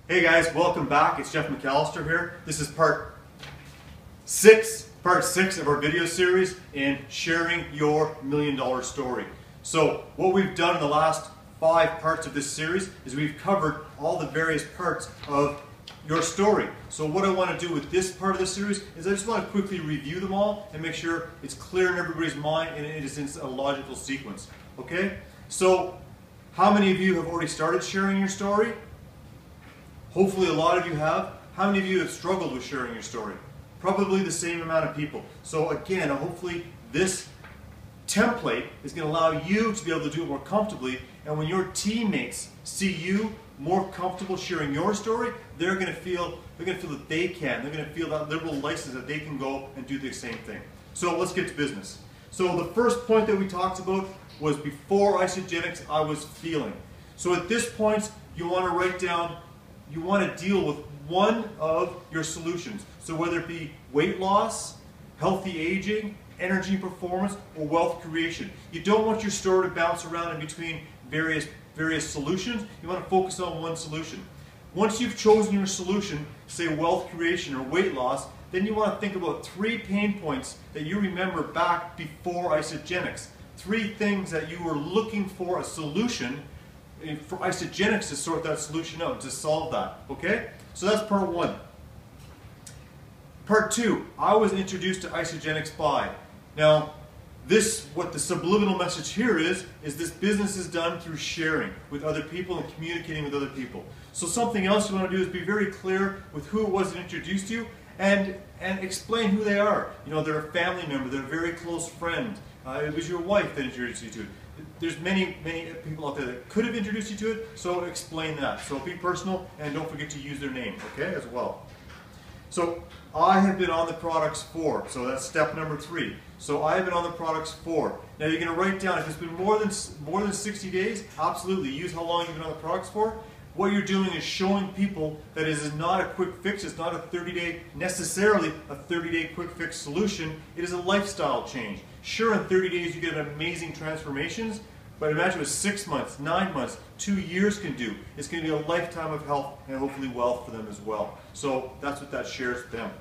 Hey guys, welcome back. It's Jeff McAllister here. This is part six of our video series in sharing your $1 million story. So what we've done in the last 5 parts of this series is we've covered all the various parts of your story. So what I want to do with this part of the series is I just want to quickly review them all and make sure it's clear in everybody's mind and it is in a logical sequence. Okay? So how many of you have already started sharing your story? Hopefully a lot of you have. How many of you have struggled with sharing your story? Probably the same amount of people. So again, hopefully this template is going to allow you to be able to do it more comfortably, and when your teammates see you more comfortable sharing your story, they're going to feel that they can. They're going to feel that liberal license that they can go and do the same thing. So let's get to business. So the first point that we talked about was before Isagenix, I was feeling. So at this point, you want to write down, you want to deal with one of your solutions. So whether it be weight loss, healthy aging, energy performance, or wealth creation. You don't want your story to bounce around in between various solutions. You want to focus on one solution. Once you've chosen your solution, say wealth creation or weight loss, then you want to think about 3 pain points that you remember back before Isagenix. 3 things that you were looking for a solution for Isagenix to sort that solution out, to solve that. Okay? So that's part 1. Part 2, I was introduced to Isagenix by. Now, what the subliminal message here is this business is done through sharing with other people and communicating with other people. So something else you want to do is be very clear with who it was that introduced you and explain who they are. You know, they're a family member, they're a very close friend. It was your wife that introduced you to it. There's many people out there that could have introduced you to it, so explain that. So be personal and don't forget to use their name, okay, as well. So I have been on the products for, so that's step number 3. So I have been on the products for. Now you're going to write down, if it's been more than 60 days, absolutely use how long you've been on the products for. What you're doing is showing people that it is not a quick fix, it's not a 30-day, necessarily a 30-day quick fix solution. It is a lifestyle change. Sure, in 30 days you get amazing transformations, but imagine what 6 months, 9 months, 2 years can do. It's going to be a lifetime of health and hopefully wealth for them as well. So that's what that shares with them.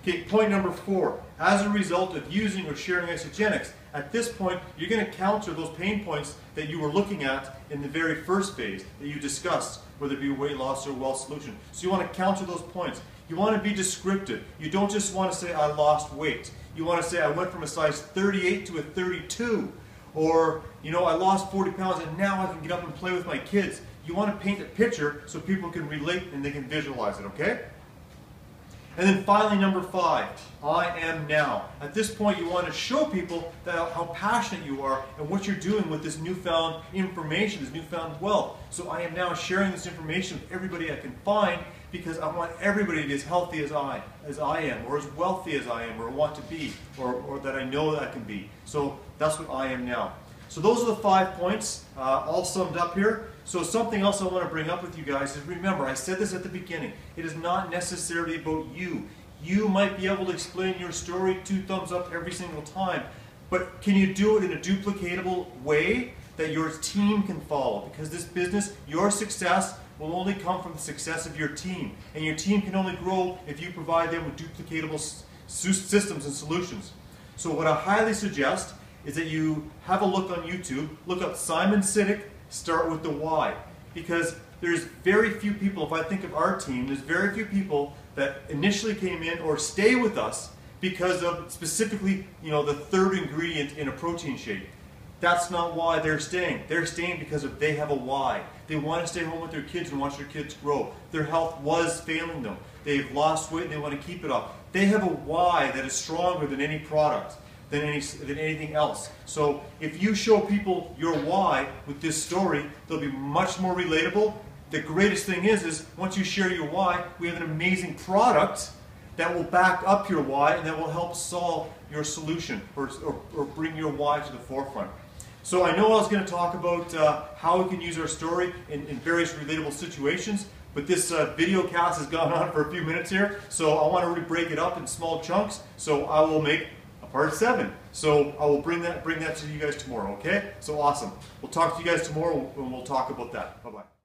Okay, point number 4. As a result of using or sharing Isagenix, at this point you're going to counter those pain points that you were looking at in the very first phase that you discussed, whether it be weight loss or wealth solution. So you want to counter those points. You want to be descriptive. You don't just want to say, I lost weight. You want to say, I went from a size 38 to a 32. Or, you know, I lost 40 pounds and now I can get up and play with my kids. You want to paint a picture so people can relate and they can visualize it, okay? And then finally, number 5, I am now. At this point, you want to show people how passionate you are and what you're doing with this newfound information, this newfound wealth. So I am now sharing this information with everybody I can find because I want everybody to be as healthy as I am, or as wealthy as I am, or want to be, or that I know that I can be. So that's what I am now. So those are the 5 points, all summed up here. So something else I want to bring up with you guys is, remember, I said this at the beginning, it is not necessarily about you. You might be able to explain your story 2 thumbs up every single time, but can you do it in a duplicatable way that your team can follow? Because this business, your success will only come from the success of your team, and your team can only grow if you provide them with duplicatable systems and solutions. So what I highly suggest is that you have a look on YouTube, look up Simon Sinek, start with the why. Because there's very few people, if I think of our team, there's very few people that initially came in or stay with us because of specifically, you know, the 3rd ingredient in a protein shake. That's not why they're staying. They're staying because they have a why. They want to stay home with their kids and watch their kids grow. Their health was failing them. They've lost weight and they want to keep it up. They have a why that is stronger than any product, than anything else. So if you show people your why with this story, they'll be much more relatable. The greatest thing is once you share your why, we have an amazing product that will back up your why and that will help solve your solution or bring your why to the forefront. So I know I was going to talk about how we can use our story in various relatable situations, but this video cast has gone on for a few minutes here, so I want to really break it up in small chunks, so I will make a part 7. So I will bring that to you guys tomorrow, okay? So awesome. We'll talk to you guys tomorrow and we'll talk about that. Bye-bye.